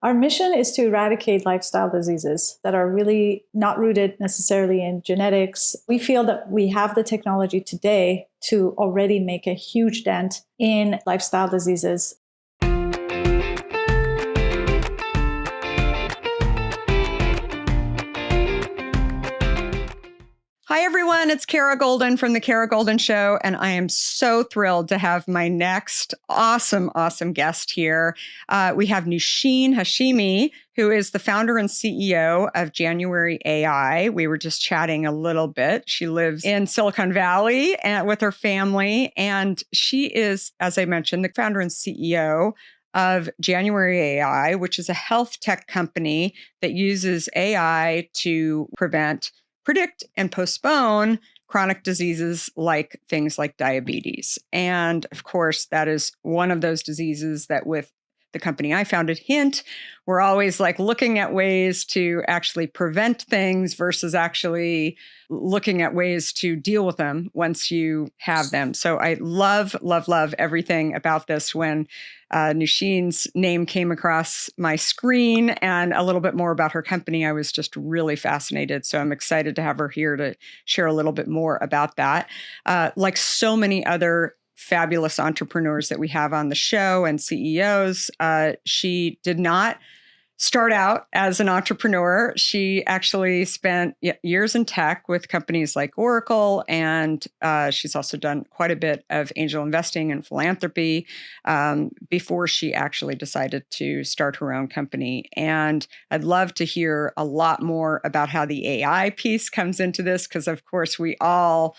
Our mission is to eradicate lifestyle diseases that are really not rooted necessarily in genetics. We feel that we have the technology today to already make a huge dent in lifestyle diseases. Hi, everyone. It's Kara Goldin from The Kara Goldin Show, and I am so thrilled to have my next awesome guest here. We have Noosheen Hashemi, who is the founder and CEO of January.ai. We were just chatting a little bit. She lives in Silicon Valley with her family, and she is, as I mentioned, the founder and CEO of January.ai, which is a health tech company that uses AI to predict and postpone chronic diseases like things like diabetes. And of course, that is one of those diseases that with the company I founded, Hint, we're always like looking at ways to actually prevent things versus actually looking at ways to deal with them once you have them. So I love everything about this. When Noosheen's name came across my screen and a little bit more about her company, I was just really fascinated. So I'm excited to have her here to share a little bit more about that. Like so many other fabulous entrepreneurs that we have on the show and CEOs, she did not start out as an entrepreneur. She actually spent years in tech with companies like Oracle, and she's also done quite a bit of angel investing and philanthropy before she actually decided to start her own company. And I'd love to hear a lot more about how the AI piece comes into this, because of course we all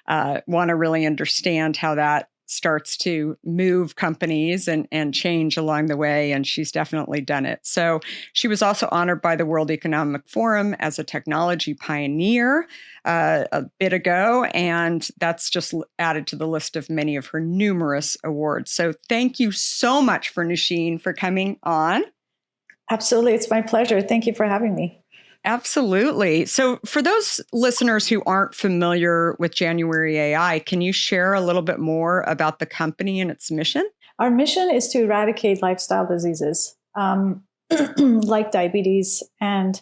want to really understand how that starts to move companies and change along the way. And she's definitely done it. So she was also honored by the World Economic Forum as a technology pioneer a bit ago. And that's just added to the list of many of her numerous awards. So thank you so much for Noosheen for coming on. Absolutely. It's my pleasure. Thank you for having me. Absolutely. So for those listeners who aren't familiar with January.ai, can you share a little bit more about the company and its mission? Our mission is to eradicate lifestyle diseases like diabetes and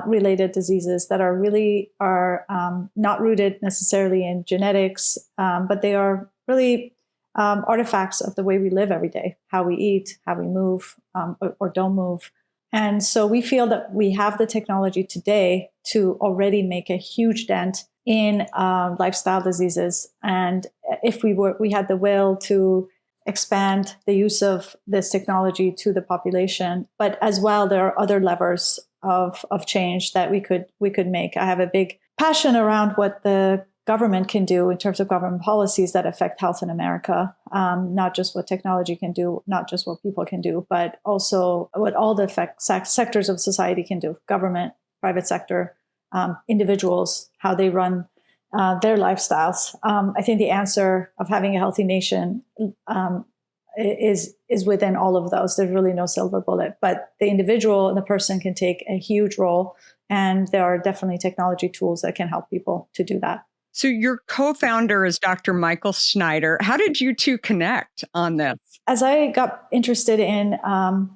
related diseases that are not rooted necessarily in genetics, but they are really artifacts of the way we live every day, how we eat, how we move or don't move. And so we feel that we have the technology today to already make a huge dent in lifestyle diseases. And if we had the will to expand the use of this technology to the population, but as well, there are other levers of change that we could make. I have a big passion around what the government can do in terms of government policies that affect health in America, not just what technology can do, not just what people can do, but also what all the sectors of society can do: government, private sector, individuals, how they run their lifestyles. I think the answer of having a healthy nation is within all of those. There's really no silver bullet, but the individual and the person can take a huge role, and there are definitely technology tools that can help people to do that. So your co-founder is Dr. Michael Snyder. How did you two connect on this? As I got interested in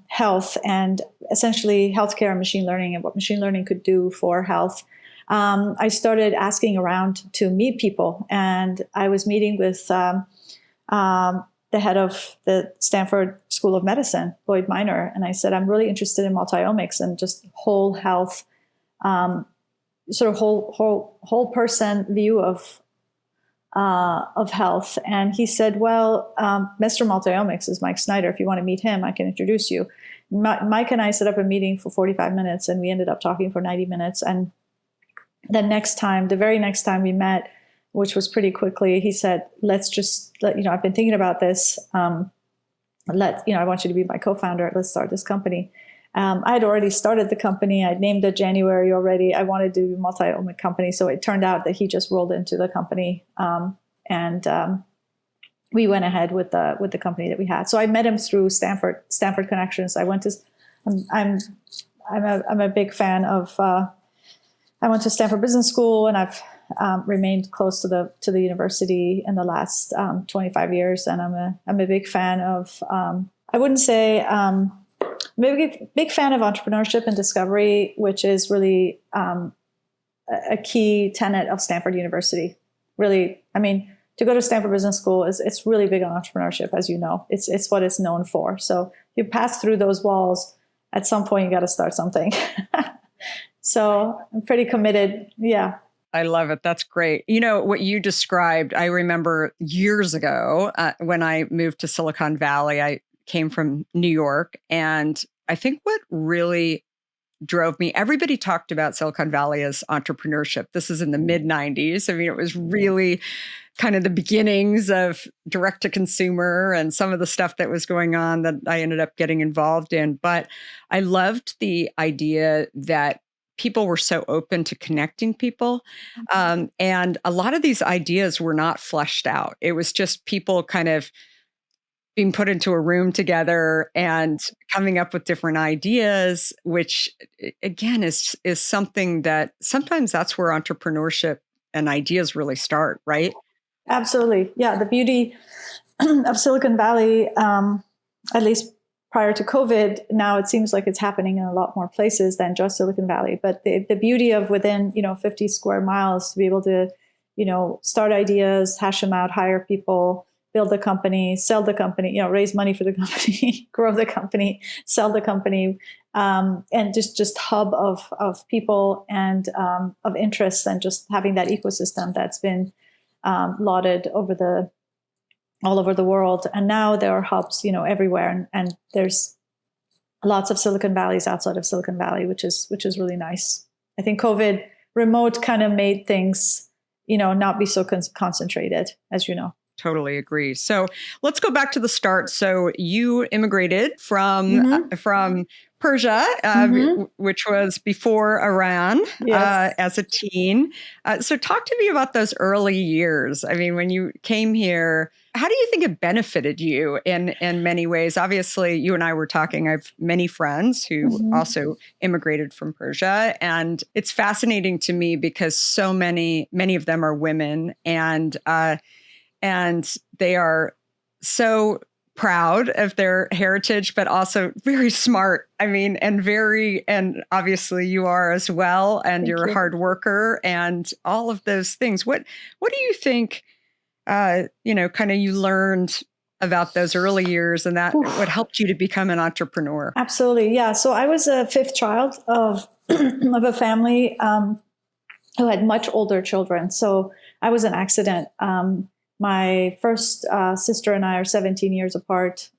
health and essentially healthcare and machine learning and what machine learning could do for health, I started asking around to meet people. And I was meeting with the head of the Stanford School of Medicine, Lloyd Minor. And I said, I'm really interested in multi-omics and just whole health, sort of whole person view of health. And he said, well, Mr. Multi-omics is Mike Snyder. If you want to meet him, I can introduce you. Mike and I set up a meeting for 45 minutes, and we ended up talking for 90 minutes. And the very next time we met, which was pretty quickly, he said, I've been thinking about this. I want you to be my co-founder. Let's start this company. I had already started the company. I'd named it January already. I wanted to do a multi-omic company. So it turned out that he just rolled into the company. And we went ahead with the company that we had. So I met him through Stanford connections. I'm a big fan of, I went to Stanford Business School, and I've remained close to the university in the last 25 years. And I'm a big fan of, I wouldn't say big fan of entrepreneurship and discovery, which is really a key tenet of Stanford University. Really, I mean, to go to Stanford Business School it's really big on entrepreneurship, as you know. It's what it's known for. So you pass through those walls, at some point you got to start something. So I'm pretty committed. Yeah. I love it. That's great. You know, what you described, I remember years ago when I moved to Silicon Valley. I came from New York. And I think what really drove me, everybody talked about Silicon Valley as entrepreneurship. This is in the mid 90s. I mean, it was really kind of the beginnings of direct to consumer and some of the stuff that was going on that I ended up getting involved in. But I loved the idea that people were so open to connecting people. And a lot of these ideas were not fleshed out. It was just people kind of being put into a room together and coming up with different ideas, which again is something that sometimes that's where entrepreneurship and ideas really start, right? Absolutely. Yeah. The beauty of Silicon Valley, at least prior to COVID, now it seems like it's happening in a lot more places than just Silicon Valley. But the beauty of within, 50 square miles to be able to, start ideas, hash them out, hire people, build the company, sell the company, raise money for the company, grow the company, sell the company, and just hub of people and of interests, and just having that ecosystem that's been lauded all over the world. And now there are hubs, everywhere, and there's lots of Silicon Valleys outside of Silicon Valley, which is really nice. I think COVID remote kind of made things, not be so concentrated, as you know. Totally agree. So let's go back to the start. So you immigrated from Persia, which was before Iran, yes. As a teen. So talk to me about those early years. I mean, when you came here, how do you think it benefited you in many ways? Obviously, you and I were talking. I have many friends who also immigrated from Persia. And it's fascinating to me because so many of them are women, and they are so proud of their heritage, but also very smart. I mean, and obviously you are as well, and you're a hard worker and all of those things. What do you think, kind of you learned about those early years, and that what helped you to become an entrepreneur? Absolutely. Yeah. So I was a fifth child of a family who had much older children. So I was an accident. My first sister and I are 17 years apart.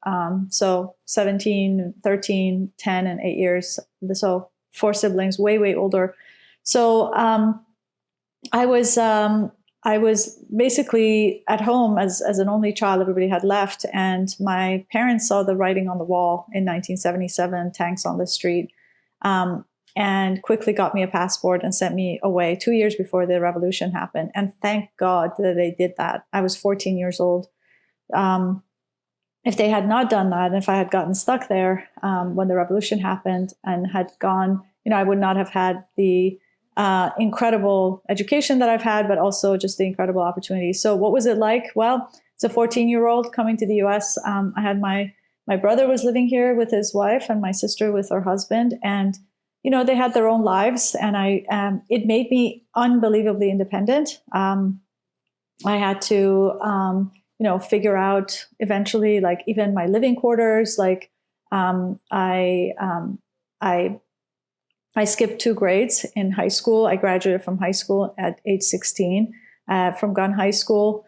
So 17, 13, 10, and 8 years. So 4 siblings, way, way older. So I was basically at home as an only child. Everybody had left. And my parents saw the writing on the wall in 1977, tanks on the street, and quickly got me a passport and sent me away 2 years before the revolution happened. And thank God that they did that. I was 14 years old. If they had not done that, and if I had gotten stuck there when the revolution happened and had gone, I would not have had the incredible education that I've had, but also just the incredible opportunity. So what was it like? Well, as a 14-year-old coming to the US, I had my brother was living here with his wife and my sister with her husband. And they had their own lives, and it made me unbelievably independent. I had to, figure out eventually, like even my living quarters. Like I skipped 2 grades in high school. I graduated from high school at age 16 from Gun High School.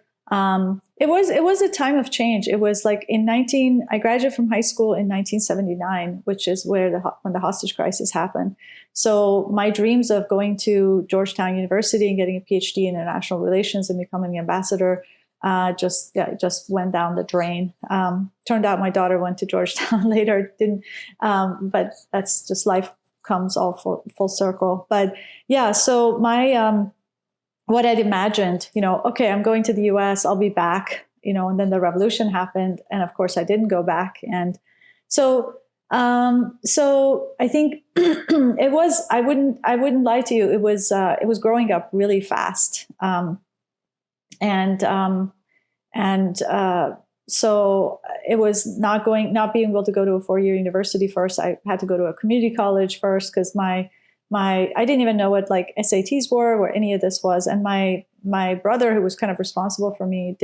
It was a time of change. It was like I graduated from high school in 1979, which is when the hostage crisis happened. So my dreams of going to Georgetown University and getting a PhD in international relations and becoming an ambassador just went down the drain. Turned out my daughter went to Georgetown later. Didn't, but that's just life comes all full circle. But yeah, so my what I'd imagined, okay, I'm going to the US, I'll be back, and then the revolution happened. And of course I didn't go back. And so I think it was, I wouldn't lie to you. It was growing up really fast. so it was not being able to go to a 4-year university first. I had to go to a community college first because I didn't even know what like SATs were or any of this was. And my brother, who was kind of responsible for me,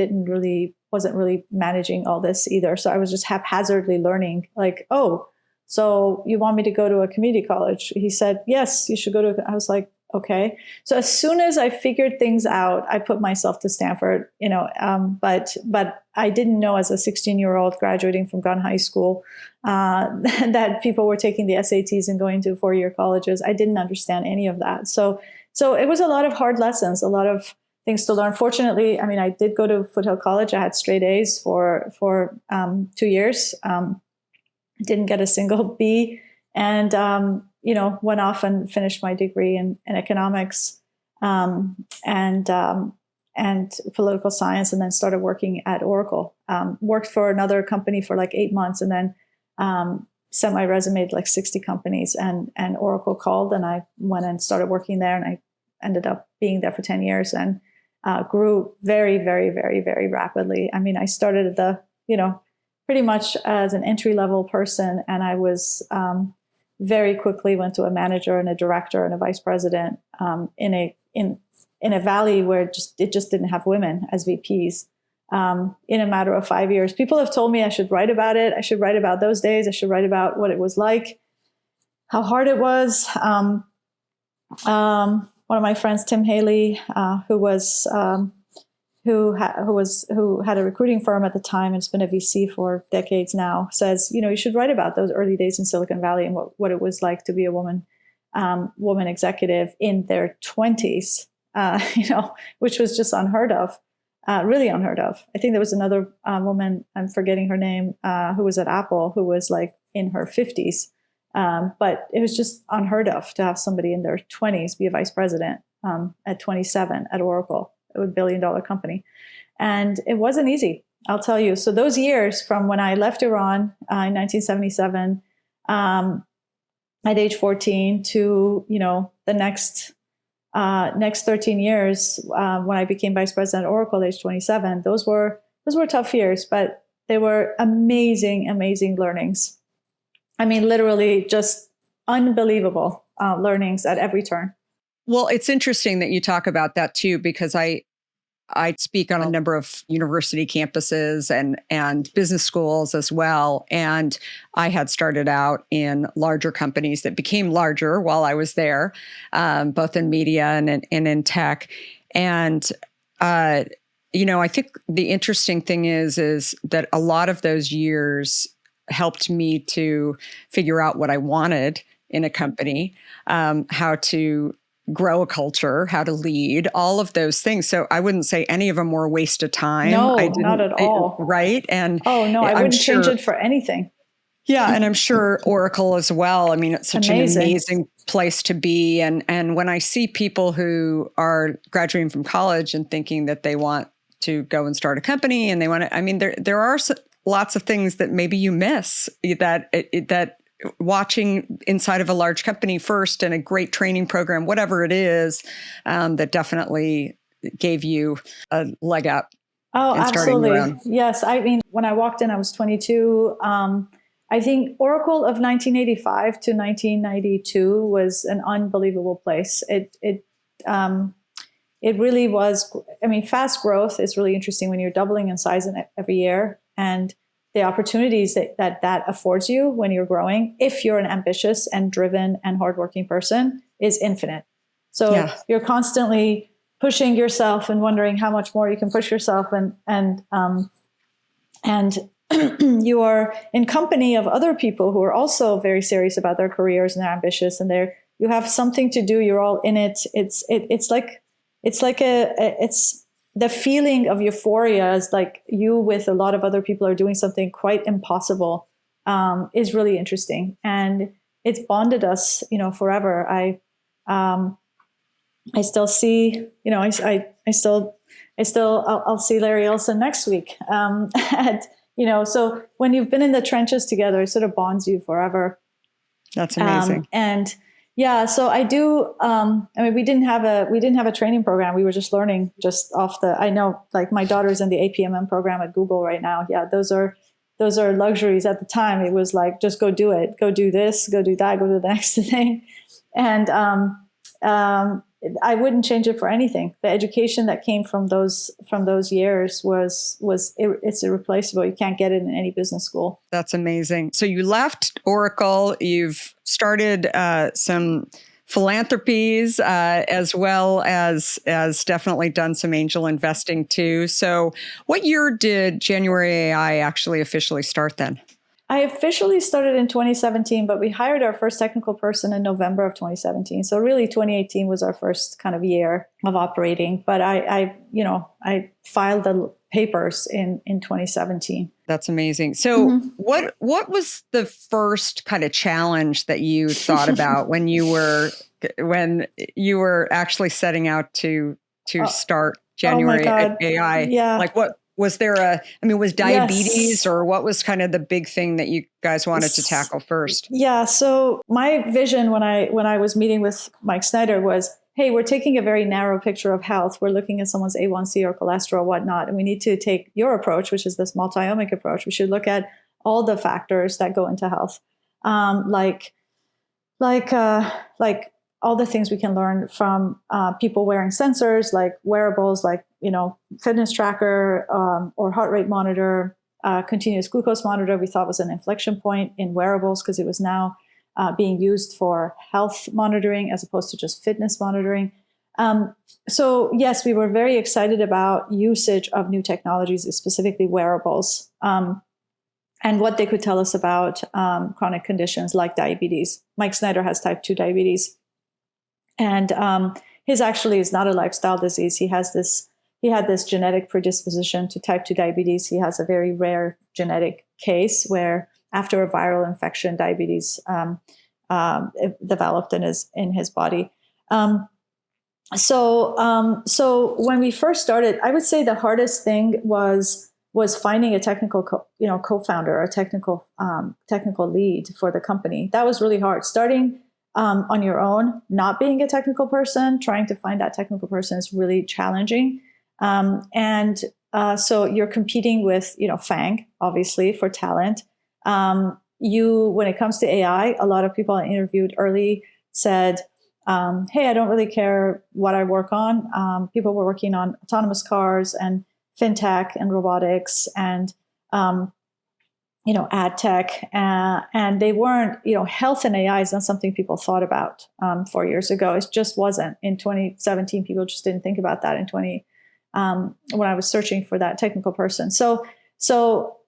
wasn't really managing all this either. So I was just haphazardly learning like, oh, so you want me to go to a community college? He said, yes, you should go to, I was like, okay. So as soon as I figured things out, I put myself to Stanford, but I didn't know as a 16-year-old graduating from Gunn High School that people were taking the SATs and going to 4-year colleges. I didn't understand any of that. So it was a lot of hard lessons, a lot of things to learn. Fortunately, I mean, I did go to Foothill College. I had straight A's for 2 years. Didn't get a single B, and went off and finished my degree in economics and political science, and then started working at Oracle. Worked for another company for like 8 months, and then sent my resume to like 60 companies, and Oracle called, and I went and started working there, and I ended up being there for 10 years and grew very, very, very, very rapidly. I mean, I started at the, pretty much as an entry-level person, and I was very quickly went to a manager and a director and a vice president in a valley where it just didn't have women as VPs. In a matter of 5 years, people have told me I should write about it. I should write about those days. I should write about what it was like, how hard it was. One of my friends, Tim Haley, who had a recruiting firm at the time and has been a VC for decades now, says, you should write about those early days in Silicon Valley and what it was like to be a woman executive in their 20s, which was just unheard of, really unheard of. I think there was another woman, I'm forgetting her name, who was at Apple, who was like in her 50s. But it was just unheard of to have somebody in their 20s be a vice president at 27 at Oracle, a $1 billion company. And it wasn't easy, I'll tell you. So those years from when I left Iran in 1977 at age 14 to, the next 13 years when I became vice president at Oracle at age 27, those were tough years, but they were amazing, amazing learnings. I mean, literally just unbelievable learnings at every turn. Well, it's interesting that you talk about that too, because I speak on a number of university campuses and business schools as well. And I had started out in larger companies that became larger while I was there, both in media and in tech. And, I think the interesting thing is that a lot of those years helped me to figure out what I wanted in a company, how to grow a culture, how to lead, all of those things. So I wouldn't say any of them were a waste of time. No, not at all. Right. And I wouldn't change it for anything. Yeah. And I'm sure Oracle as well. I mean, it's such an amazing place to be. And when I see people who are graduating from college and thinking that they want to go and start a company and they want to, I mean, there are lots of things that maybe you miss that watching inside of a large company first and a great training program, whatever it is, that definitely gave you a leg up. Oh, absolutely. Yes. I mean, when I walked in, I was 22. I think Oracle of 1985 to 1992 was an unbelievable place. It really was. I mean, fast growth is really interesting when you're doubling in size every year, and the opportunities that affords you when you're growing, if you're an ambitious and driven and hardworking person, is infinite. So you're constantly pushing yourself and wondering how much more you can push yourself, and you are in company of other people who are also very serious about their careers and they're ambitious and you have something to do. You're all in it. It's the feeling of euphoria is like you with a lot of other people are doing something quite impossible, is really interesting. And it's bonded us, forever. I still see, I'll see Larry Ellison next week. So when you've been in the trenches together, it sort of bonds you forever. That's amazing. And Yeah, so I do. I mean, we didn't have a training program. We were just learning just off the. I know, like my daughter's in the APMM program at Google right now. Yeah, those are luxuries. At the time, it was like just go do it, go do this, go do that, go do the next thing, and I wouldn't change it for anything. The education that came from those years it's irreplaceable. You can't get it in any business school. That's amazing. So you left Oracle. You've started some philanthropies as well as definitely done some angel investing too. So what year did January.ai actually officially start then? I officially started in 2017, but we hired our first technical person in November of 2017. So really 2018 was our first kind of year of operating. But I filed the papers in 2017. That's amazing. So what was the first kind of challenge that you thought about when you were actually setting out to start January.ai? Yeah. Like what? Was there was diabetes or what was kind of the big thing that you guys wanted to tackle first? Yeah. So my vision when I was meeting with Mike Snyder was, hey, we're taking a very narrow picture of health. We're looking at someone's A1C or cholesterol, whatnot. And we need to take your approach, which is this multi-omic approach. We should look at all the factors that go into health. Like all the things we can learn from people wearing sensors, like wearables, like, fitness tracker or heart rate monitor, continuous glucose monitor, we thought was an inflection point in wearables because it was now being used for health monitoring as opposed to just fitness monitoring. So yes, we were very excited about usage of new technologies, specifically wearables, and what they could tell us about chronic conditions like diabetes. Mike Snyder has type 2 diabetes. And his actually is not a lifestyle disease. He had this genetic predisposition to type 2 diabetes. He has a very rare genetic case where after a viral infection, diabetes developed in his body. So when we first started, I would say the hardest thing was finding a technical co-founder or a technical lead for the company. That was really hard. Starting on your own, not being a technical person, trying to find that technical person is really challenging. So you're competing with, FANG, obviously, for talent. When it comes to AI, a lot of people I interviewed early said, hey, I don't really care what I work on. People were working on autonomous cars and fintech and robotics and ad tech, and they weren't, health and AI is not something people thought about 4 years ago. It just wasn't. In 2017, people just didn't think about that. When I was searching for that technical person. So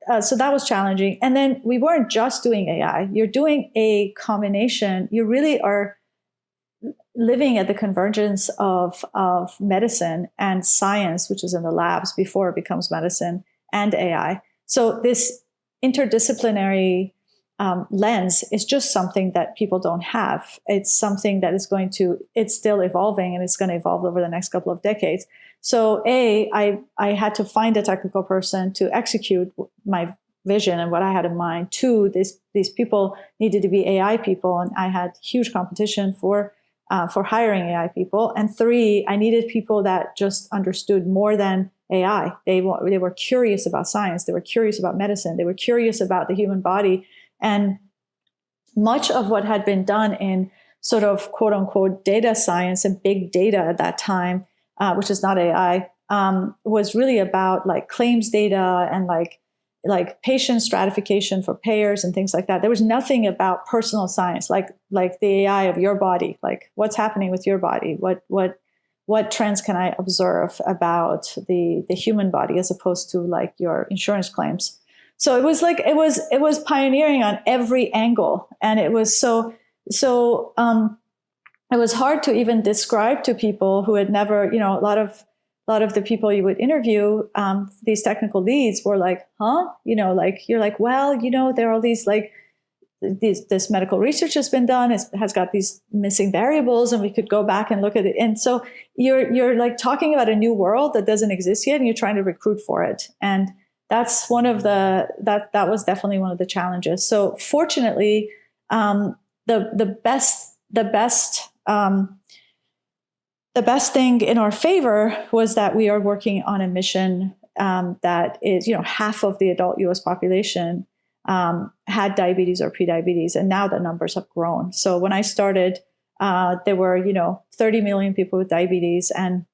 that was challenging. And then we weren't just doing AI. You're doing a combination. You really are living at the convergence of medicine and science, which is in the labs before it becomes medicine, and AI. So this interdisciplinary lens is just something that people don't have. It's something that it's still evolving, and it's going to evolve over the next couple of decades. So I had to find a technical person to execute my vision and what I had in mind. 2, these people needed to be AI people, and I had huge competition for hiring AI people. And 3, I needed people that just understood more than AI. They were curious about science. They were curious about medicine. They were curious about the human body. And much of what had been done in sort of quote unquote data science and big data at that time, which is not AI, was really about like claims data and like patient stratification for payers and things like that. There was nothing about personal science, like the AI of your body, like what's happening with your body, what trends can I observe about the human body as opposed to like your insurance claims. So it was like it was pioneering on every angle, and it was it was hard to even describe to people who had never, a lot of the people you would interview, these technical leads were like, huh? Like you're like, well, there are all these like this medical research has been done, has got these missing variables, and we could go back and look at it. And so you're like talking about a new world that doesn't exist yet, and you're trying to recruit for it. And that's that was definitely one of the challenges. So fortunately, the best the best thing in our favor was that we are working on a mission that is, half of the adult U.S. population had diabetes or prediabetes, and now the numbers have grown. So when I started, there were 30 million people with diabetes and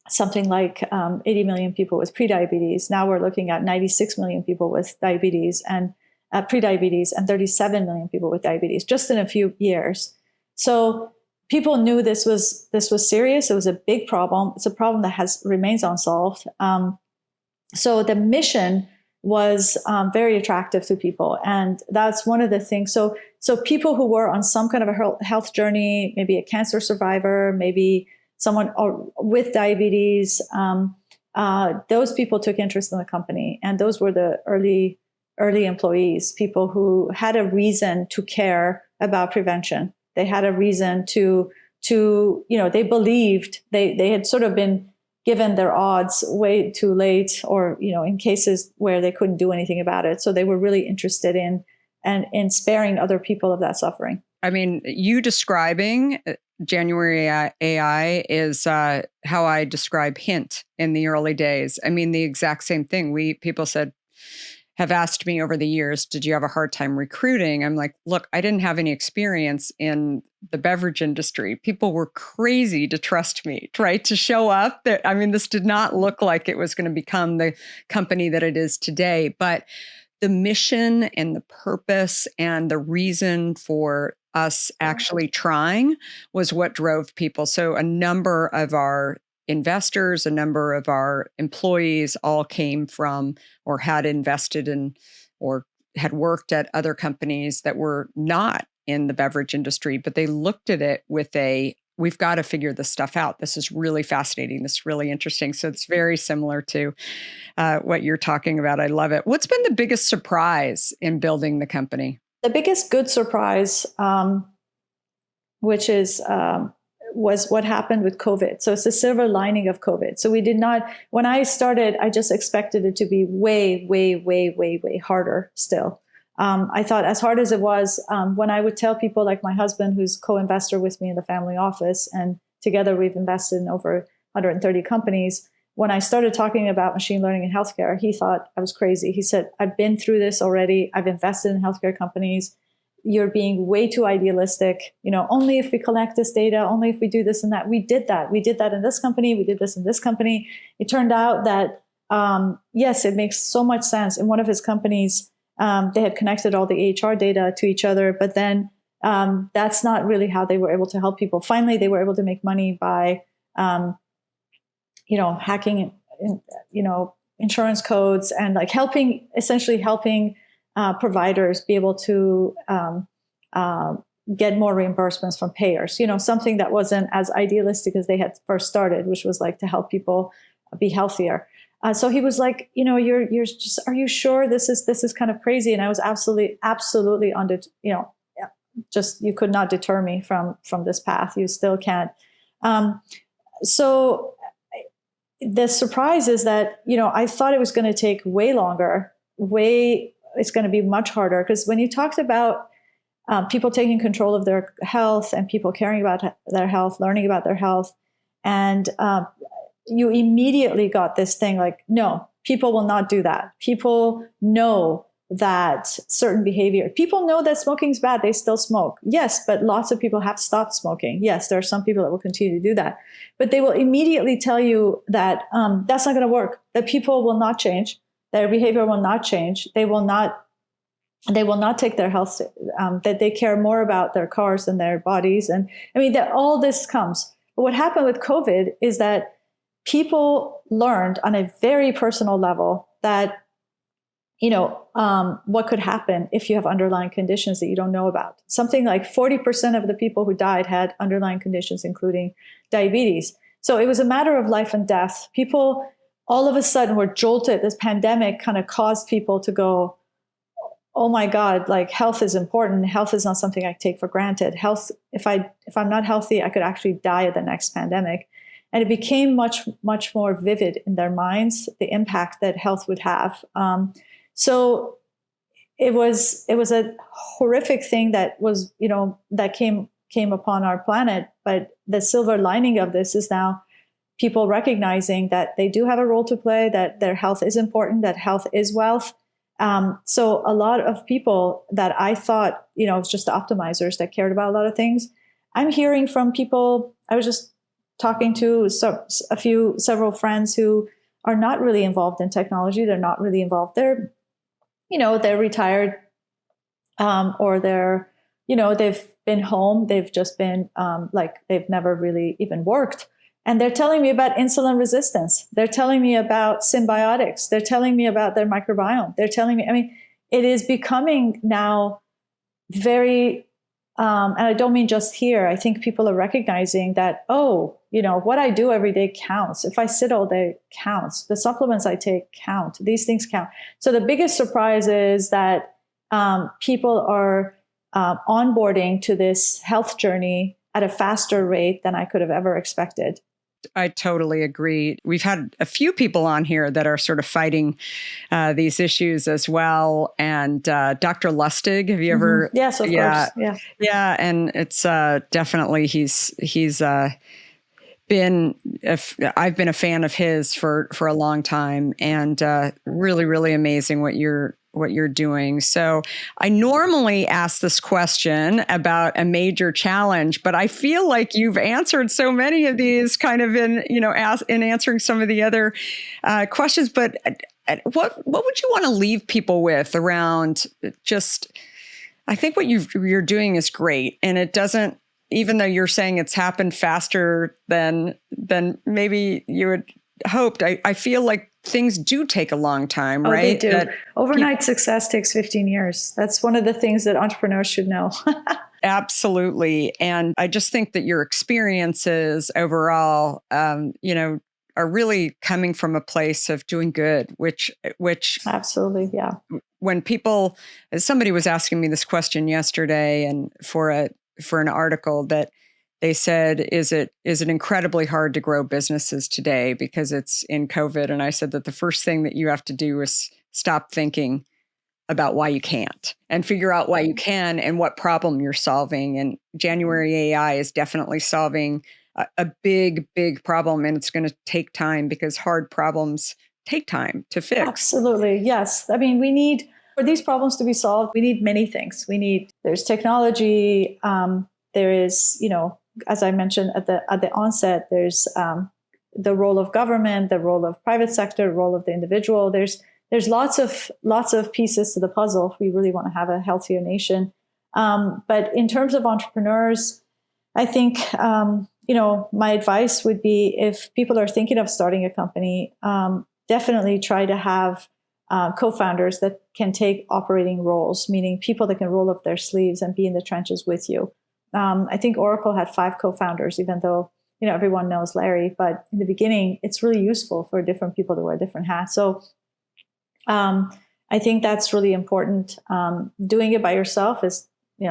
something like 80 million people with prediabetes. Now we're looking at 96 million people with diabetes and prediabetes, and 37 million people with diabetes just in a few years. So people knew this was serious. It was a big problem. It's a problem that remains unsolved. So the mission was very attractive to people, and that's one of the things. So people who were on some kind of a health journey, maybe a cancer survivor, maybe someone with diabetes, those people took interest in the company, and those were the early employees, people who had a reason to care about prevention. They had a reason to they believed they had sort of been given their odds way too late, or in cases where they couldn't do anything about it. So they were really interested in sparing other people of that suffering. I mean, you describing January.ai is how I describe Hint in the early days. I mean, the exact same thing. People have asked me over the years, did you have a hard time recruiting? I'm like, look, I didn't have any experience in the beverage industry. People were crazy to trust me, right? To show up. This did not look like it was going to become the company that it is today. But the mission and the purpose and the reason for us actually trying was what drove people. So a number of our investors, a number of our employees all came from or had invested in or had worked at other companies that were not in the beverage industry, but they looked at it with we've got to figure this stuff out. This is really fascinating. This is really interesting. So it's very similar to what you're talking about. I love it. What's been the biggest surprise in building the company? The biggest good surprise, which is was what happened with COVID. So it's the silver lining of COVID. So we did not, when I started, I just expected it to be way, way, way, way, way harder still. I thought as hard as it was, when I would tell people like my husband, who's co-investor with me in the family office, and together we've invested in over 130 companies. When I started talking about machine learning in healthcare, he thought I was crazy. He said, I've been through this already. I've invested in healthcare companies. You're being way too idealistic. Only if we collect this data, only if we do this and that. We did that. We did that in this company. We did this in this company. It turned out that, yes, it makes so much sense. In one of his companies, they had connected all the EHR data to each other, but then that's not really how they were able to help people. Finally, they were able to make money by, hacking, insurance codes and like essentially helping providers be able to get more reimbursements from payers. Something that wasn't as idealistic as they had first started, which was like to help people be healthier. So he was like, you're just, are you sure this is kind of crazy? And I was absolutely just, you could not deter me from this path. You still can't. So the surprise is that, I thought it was going to take way longer, it's going to be much harder. Because when you talked about people taking control of their health and people caring about their health, learning about their health, and you immediately got this thing like, no, people will not do that. People know that certain behavior, people know that smoking is bad. They still smoke. Yes, but lots of people have stopped smoking. Yes, there are some people that will continue to do that. But they will immediately tell you that that's not going to work, that people will not change. Their behavior will not change. They will not take their health, that they care more about their cars than their bodies. And that all this comes. But what happened with COVID is that people learned on a very personal level that, what could happen if you have underlying conditions that you don't know about. Something like 40% of the people who died had underlying conditions, including diabetes. So it was a matter of life and death. People all of a sudden were jolted. This pandemic kind of caused people to go, oh my God, like health is important. Health is not something I take for granted. Health, if I'm not healthy, I could actually die of the next pandemic. And it became much, much more vivid in their minds, the impact that health would have. So it was a horrific thing that was, that came came upon our planet. But the silver lining of this is now people recognizing that they do have a role to play, that their health is important, that health is wealth. So a lot of people that I thought, was just optimizers that cared about a lot of things, I'm hearing from people. I was just talking to several friends who are not really involved in technology. They're not really involved. They're retired, or they've been home. They've just been they've never really even worked. And they're telling me about insulin resistance. They're telling me about symbiotics. They're telling me about their microbiome. They're telling me, it is becoming now very, and I don't mean just here. I think people are recognizing that, what I do every day counts. If I sit all day, counts. The supplements I take count. These things count. So the biggest surprise is that people are onboarding to this health journey at a faster rate than I could have ever expected. I totally agree. We've had a few people on here that are sort of fighting these issues as well. And Dr. Lustig, have you ever? Mm-hmm. Yes, of course. Yeah. Yeah. And it's definitely, he's been, I've been a fan of his for a long time, and really, really amazing what you're doing. So I normally ask this question about a major challenge, but I feel like you've answered so many of these kind of in answering some of the other questions. But what would you want to leave people with around just, I think what you're doing is great. And it doesn't, even though you're saying it's happened faster than maybe you had hoped, I feel like things do take a long time, right? They do. Overnight success takes 15 years. That's one of the things that entrepreneurs should know. Absolutely. And I just think that your experiences overall, are really coming from a place of doing good, which absolutely, yeah. When somebody was asking me this question yesterday, and for an article that they said, is it incredibly hard to grow businesses today because it's in COVID? And I said that the first thing that you have to do is stop thinking about why you can't and figure out why you can and what problem you're solving. And January.ai is definitely solving a big, big problem, and it's going to take time because hard problems take time to fix. Absolutely. Yes. For these problems to be solved, we need many things. There's technology. There is, as I mentioned at the onset, there's the role of government, the role of private sector, the role of the individual. There's lots of pieces to the puzzle if we really want to have a healthier nation. But in terms of entrepreneurs, I think my advice would be, if people are thinking of starting a company, definitely try to have co-founders that can take operating roles, meaning people that can roll up their sleeves and be in the trenches with you. I think Oracle had 5 co-founders, even though, everyone knows Larry, but in the beginning, it's really useful for different people to wear different hats. So I think that's really important. Doing it by yourself is,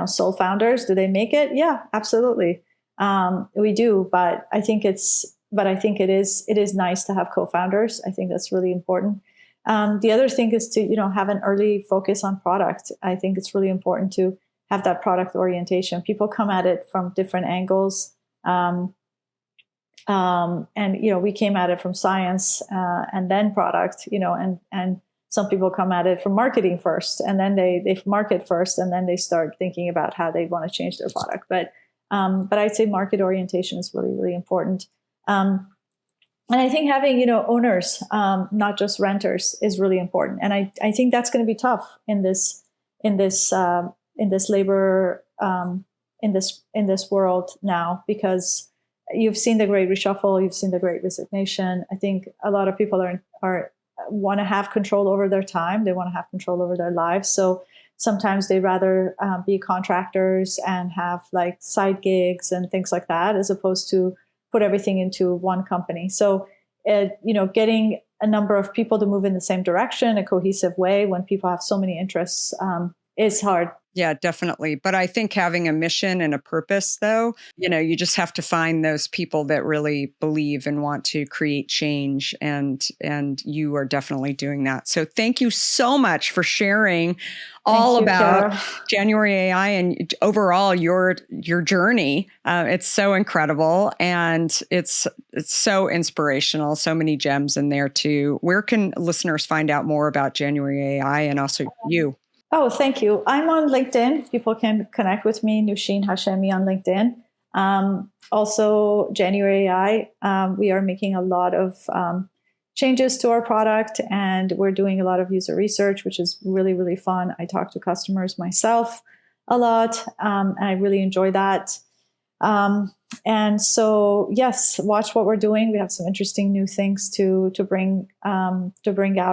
sole founders. Do they make it? Yeah, absolutely. We do, but I think it is nice to have co-founders. I think that's really important. The other thing is to, have an early focus on product. I think it's really important to have that product orientation. People come at it from different angles. And, we came at it from science, and then product, and some people come at it from marketing first, and then they market first, and then they start thinking about how they want to change their product. But I'd say market orientation is really, really important. And I think having, owners, not just renters, is really important. And I think that's going to be tough in this labor, in this world now, because you've seen the Great Reshuffle, you've seen the Great Resignation. I think a lot of people want to have control over their time. They want to have control over their lives. So sometimes they rather be contractors and have like side gigs and things like that, as opposed to put everything into one company. So, getting a number of people to move in the same direction, a cohesive way, when people have so many interests, is hard. Yeah, definitely. But I think having a mission and a purpose, though, you just have to find those people that really believe and want to create change, and you are definitely doing that. So thank you so much for sharing all Thank you, about Kara. January AI and overall your journey. It's so incredible, and it's so inspirational. So many gems in there too. Where can listeners find out more about January AI and also you? Oh, thank you. I'm on LinkedIn. People can connect with me, Noosheen Hashemi on LinkedIn. Also, January.ai, we are making a lot of changes to our product, and we're doing a lot of user research, which is really, really fun. I talk to customers myself a lot, and I really enjoy that. And so, yes, watch what we're doing. We have some interesting new things to bring out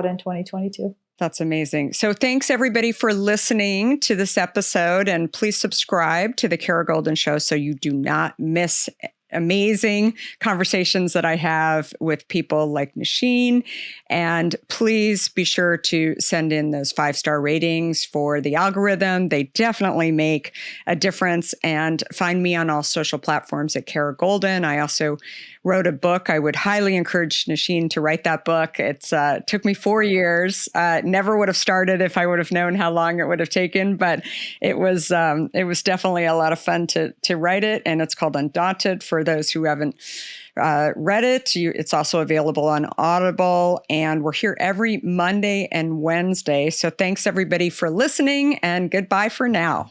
in 2022. That's amazing. So thanks everybody for listening to this episode, and please subscribe to the Kara Goldin Show so you do not miss amazing conversations that I have with people like Noosheen. And please be sure to send in those 5-star ratings for the algorithm. They definitely make a difference. And find me on all social platforms at Kara Goldin. I also wrote a book. I would highly encourage Noosheen to write that book. It took me 4 years. Never would have started if I would have known how long it would have taken, but it was definitely a lot of fun to write it. And it's called Undaunted for those who haven't read it. It's also available on Audible, and we're here every Monday and Wednesday. So thanks everybody for listening, and goodbye for now.